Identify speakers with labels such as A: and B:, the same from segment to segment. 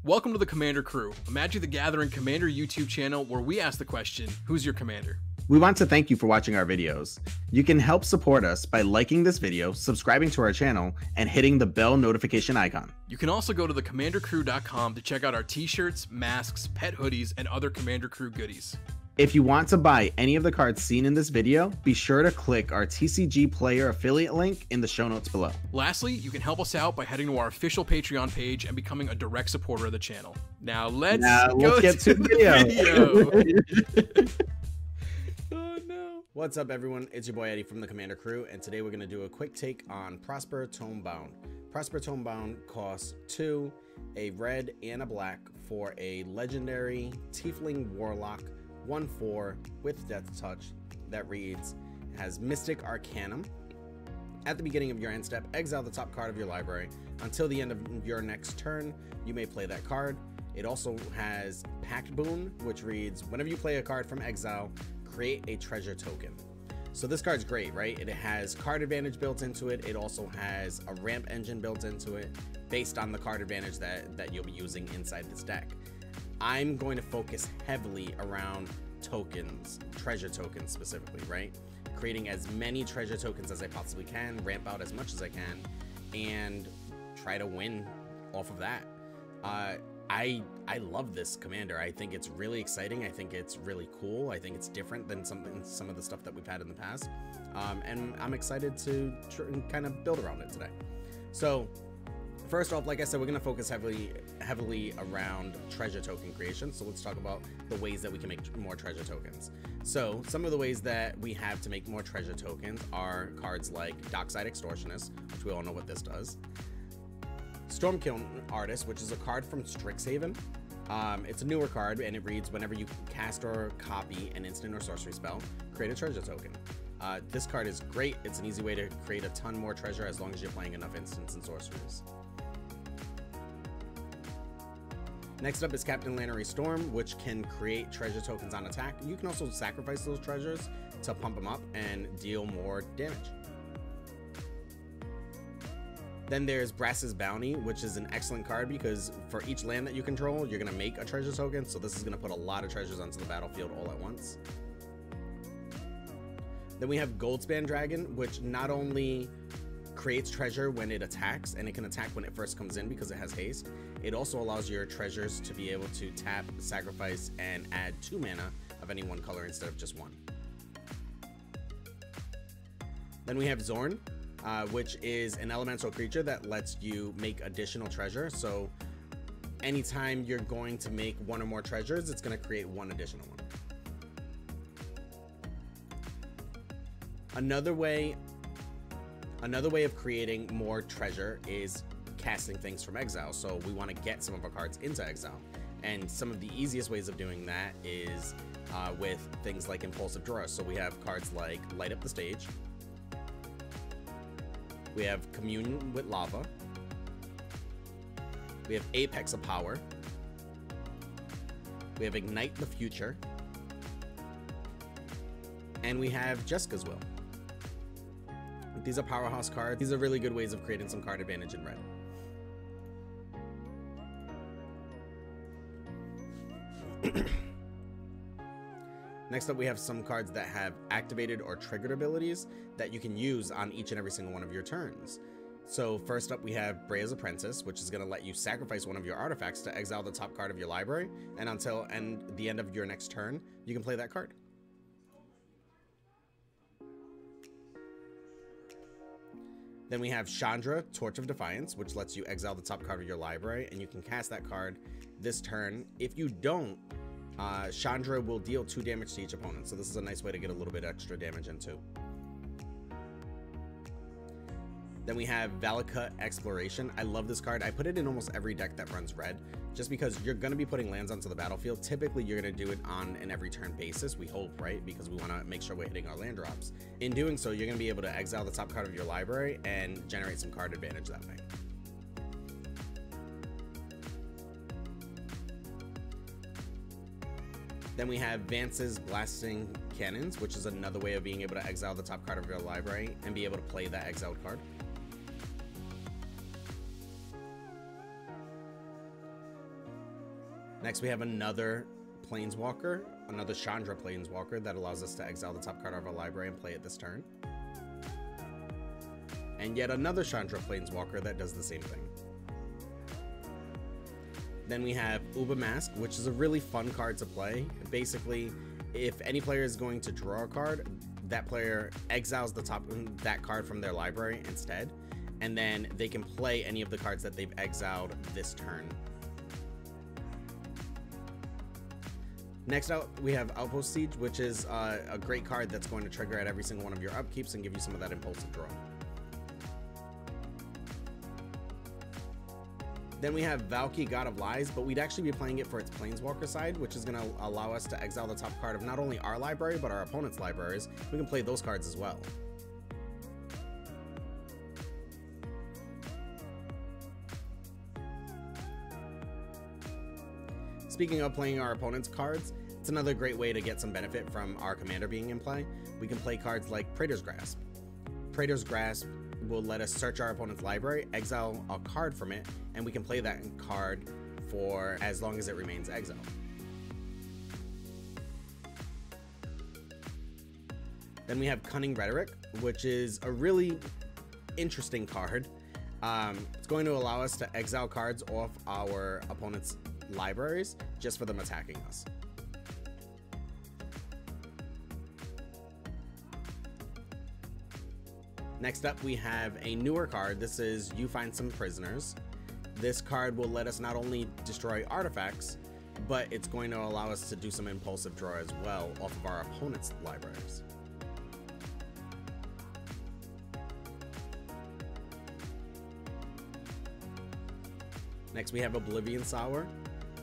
A: Welcome to the Commander Crew, a Magic the Gathering Commander YouTube channel where we ask the question, who's your commander?
B: We want to thank you for watching our videos. You can help support us by liking this video, subscribing to our channel, and hitting the bell notification icon.
A: You can also go to thecommandercrew.com to check out our t-shirts, masks, pet hoodies, and other Commander Crew goodies.
B: If you want to buy any of the cards seen in this video, be sure to click our TCG Player affiliate link in the show notes below.
A: Lastly, you can help us out by heading to our official Patreon page and becoming a direct supporter of the channel. Now let's get to the video. Oh no.
B: What's up everyone, it's your boy Eddie from the Commander Crew, and today we're going to do a quick take on Prosper Tome-Bound. Prosper Tome-Bound costs 2, a red and a black for a legendary Tiefling Warlock 1/4 with Death Touch that reads, has Mystic Arcanum. At the beginning of your end step, exile the top card of your library. Until the end of your next turn, you may play that card. It also has Pact Boon, which reads, whenever you play a card from exile, create a treasure token. So this card's great, right? It has card advantage built into it. It also has a ramp engine built into it based on the card advantage that you'll be using inside this deck. I'm going to focus heavily around tokens, treasure tokens specifically, right? Creating as many treasure tokens as I possibly can, ramp out as much as I can, and try to win off of that. I love this commander. I think it's really exciting. I think it's really cool. I think it's different than some of the stuff that we've had in the past. And I'm excited to kind of build around it today. So first off, like I said, we're going to focus heavily around treasure token creation. So let's talk about the ways that we can make more treasure tokens. So some of the ways that we have to make more treasure tokens are cards like Dockside Extortionist, which we all know what this does. Stormkiln Artist, which is a card from Strixhaven. It's a newer card, and it reads, whenever you cast or copy an instant or sorcery spell, create a treasure token. This card is great. It's an easy way to create a ton more treasure as long as you're playing enough instants and sorceries. Next up is Captain Lannery Storm, which can create treasure tokens on attack. You can also sacrifice those treasures to pump them up and deal more damage. Then there's Brass's Bounty, which is an excellent card because for each land that you control, you're going to make a treasure token. So this is going to put a lot of treasures onto the battlefield all at once. Then we have Goldspan Dragon, which not only creates treasure when it attacks, and it can attack when it first comes in because it has haste. It also allows your treasures to be able to tap, sacrifice, and add 2 mana of any one color instead of just 1. Then we have Xorn, which is an elemental creature that lets you make additional treasure. So anytime you're going to make 1 or more treasures, it's going to create 1 additional one. Another way of creating more treasure is casting things from exile. So we want to get some of our cards into exile. And some of the easiest ways of doing that is with things like Impulsive Draw. So we have cards like Light Up the Stage. We have Commune with Lava. We have Apex of Power. We have Ignite the Future. And we have Jessica's Will. These are powerhouse cards. These are really good ways of creating some card advantage in red. Next up, we have some cards that have activated or triggered abilities that you can use on each and every single one of your turns. So first up, we have Breya's Apprentice, which is going to let you sacrifice one of your artifacts to exile the top card of your library, and until the end of your next turn, you can play that card. Then we have Chandra, Torch of Defiance, which lets you exile the top card of your library, and you can cast that card this turn. If you don't, Chandra will deal 2 damage to each opponent, so this is a nice way to get a little bit extra damage in too. Then we have Valakut Exploration. I love this card. I put it in almost every deck that runs red, just because you're going to be putting lands onto the battlefield. Typically, you're going to do it on an every turn basis, we hope, right? Because we want to make sure we're hitting our land drops. In doing so, you're going to be able to exile the top card of your library and generate some card advantage that way. Then we have Vance's Blasting Cannons, which is another way of being able to exile the top card of your library and be able to play that exiled card. Next, we have another Planeswalker, another Chandra Planeswalker that allows us to exile the top card of our library and play it this turn. And yet another Chandra Planeswalker that does the same thing. Then we have Uba Mask, which is a really fun card to play. Basically, if any player is going to draw a card, that player exiles that card from their library instead, and then they can play any of the cards that they've exiled this turn. Next out, we have Outpost Siege, which is a great card that's going to trigger at every single one of your upkeeps and give you some of that impulsive draw. Then we have Valki, God of Lies, but we'd actually be playing it for its Planeswalker side, which is going to allow us to exile the top card of not only our library, but our opponent's libraries. We can play those cards as well. Speaking of playing our opponent's cards, it's another great way to get some benefit from our commander being in play. We can play cards like Praetor's Grasp. Praetor's Grasp will let us search our opponent's library, exile a card from it, and we can play that card for as long as it remains exiled. Then we have Cunning Rhetoric, which is a really interesting card. It's going to allow us to exile cards off our opponent's libraries just for them attacking us. Next up, we have a newer card. This is You Find Some Prisoners. This card will let us not only destroy artifacts, but it's going to allow us to do some impulsive draw as well off of our opponent's libraries. Next, we have Oblivion Sower.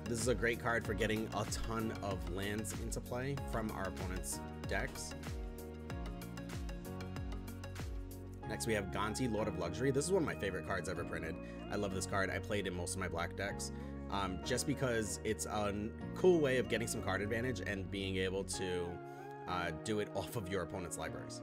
B: This is a great card for getting a ton of lands into play from our opponent's decks. Next, we have Gonti, Lord of Luxury. This is one of my favorite cards ever printed. I love this card. I played in most of my black decks just because it's a cool way of getting some card advantage and being able to do it off of your opponent's libraries.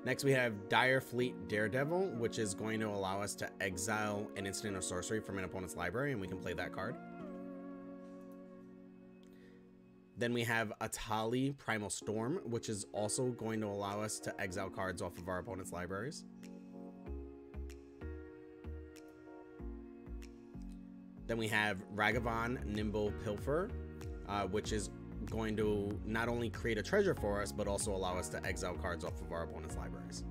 B: Next, we have Dire Fleet Daredevil, which is going to allow us to exile an instant or sorcery from an opponent's library, and we can play that card. Then we have Atali Primal Storm, which is also going to allow us to exile cards off of our opponent's libraries. Then we have Ragavan Nimble Pilfer, which is going to not only create a treasure for us, but also allow us to exile cards off of our opponent's libraries.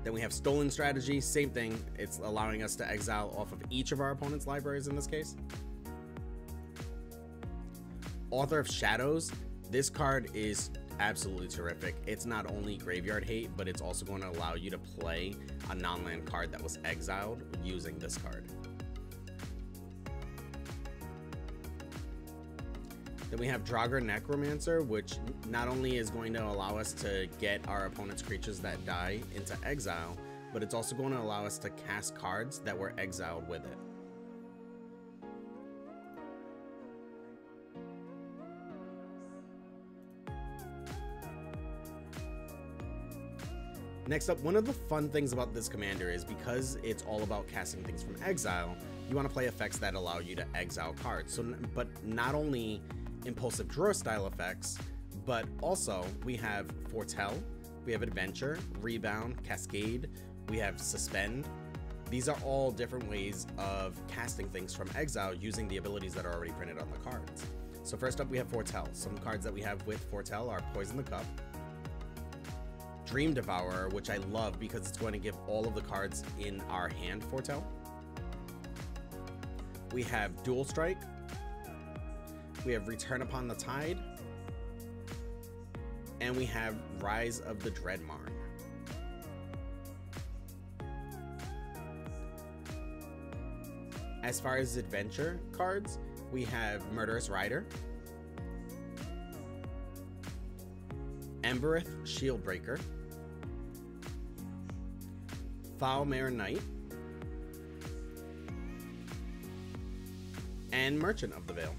B: Then we have Stolen Strategy, same thing. It's allowing us to exile off of each of our opponent's libraries in this case. Author of Shadows, this card is absolutely terrific. It's not only graveyard hate, but it's also going to allow you to play a non-land card that was exiled using this card. Then we have Draugr Necromancer, which not only is going to allow us to get our opponent's creatures that die into exile, but it's also going to allow us to cast cards that were exiled with it. Next up, one of the fun things about this commander is because it's all about casting things from exile, you want to play effects that allow you to exile cards. But not only impulsive draw style effects, but also we have Foretell, we have Adventure, Rebound, Cascade, we have Suspend. These are all different ways of casting things from exile using the abilities that are already printed on the cards. So first up, we have Foretell. Some cards that we have with Foretell are Poison the Cup, Dream Devourer, which I love because it's going to give all of the cards in our hand Foretell. We have Dual Strike. We have Return Upon the Tide. And we have Rise of the Dreadmarn. As far as adventure cards, we have Murderous Rider, Embereth Shieldbreaker, Foulmare Knight, and Merchant of the Veil.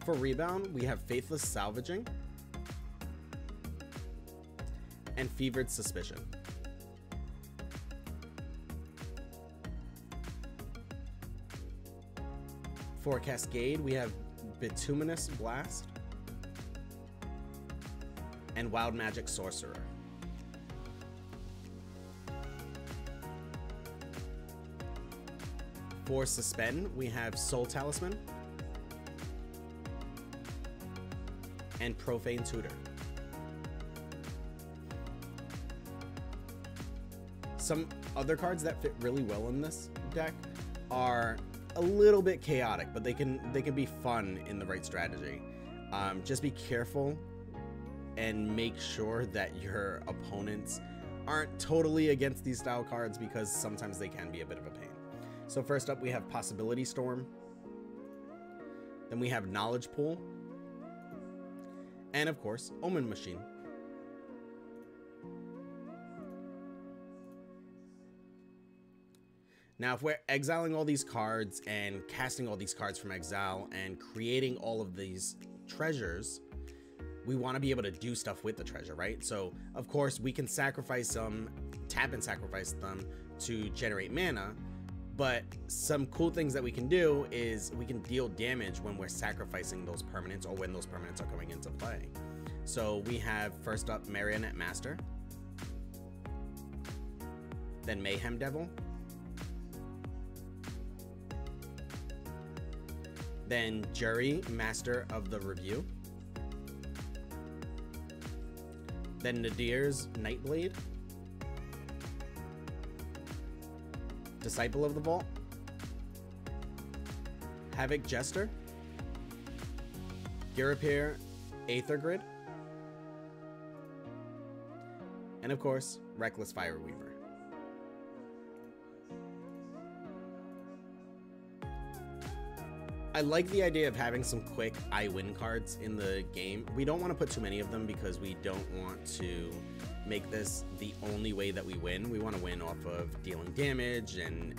B: For Rebound, we have Faithless Salvaging, Fevered Suspicion. For Cascade, we have Bituminous Blast and Wild Magic Sorcerer. For Suspend, we have Soul Talisman and Profane Tutor. Some other cards that fit really well in this deck are a little bit chaotic, but they can be fun in the right strategy. Just be careful and make sure that your opponents aren't totally against these style cards, because sometimes they can be a bit of a pain. So first up, we have Possibility Storm. Then we have Knowledge Pool. And of course, Omen Machine. Now, if we're exiling all these cards and casting all these cards from exile and creating all of these treasures, we want to be able to do stuff with the treasure, right? So, of course, we can sacrifice them, tap and sacrifice them to generate mana, but some cool things that we can do is we can deal damage when we're sacrificing those permanents or when those permanents are coming into play. So we have, first up, Marionette Master, then Mayhem Devil, then Juri, Master of the Revue, then Nadir's Nightblade, Disciple of the Vault, Havoc Jester, Girapir Aether Grid, and of course, Reckless Fireweaver. I like the idea of having some quick I win cards in the game. We don't want to put too many of them because we don't want to make this the only way that we win. We want to win off of dealing damage and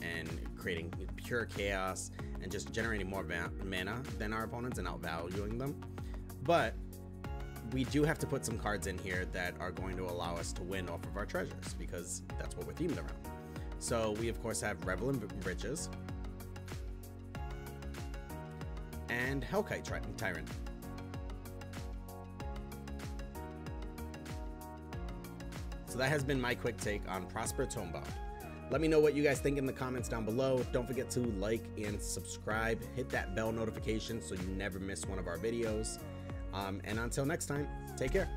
B: creating pure chaos and just generating more mana than our opponents and outvaluing them. But we do have to put some cards in here that are going to allow us to win off of our treasures, because that's what we're themed around. So we of course have Revel in Riches and Hellkite Tyrant. So that has been my quick take on Prosper Tome-Bound. Let me know what you guys think in the comments down below. Don't forget to like and subscribe. Hit that bell notification so you never miss one of our videos. And until next time, take care.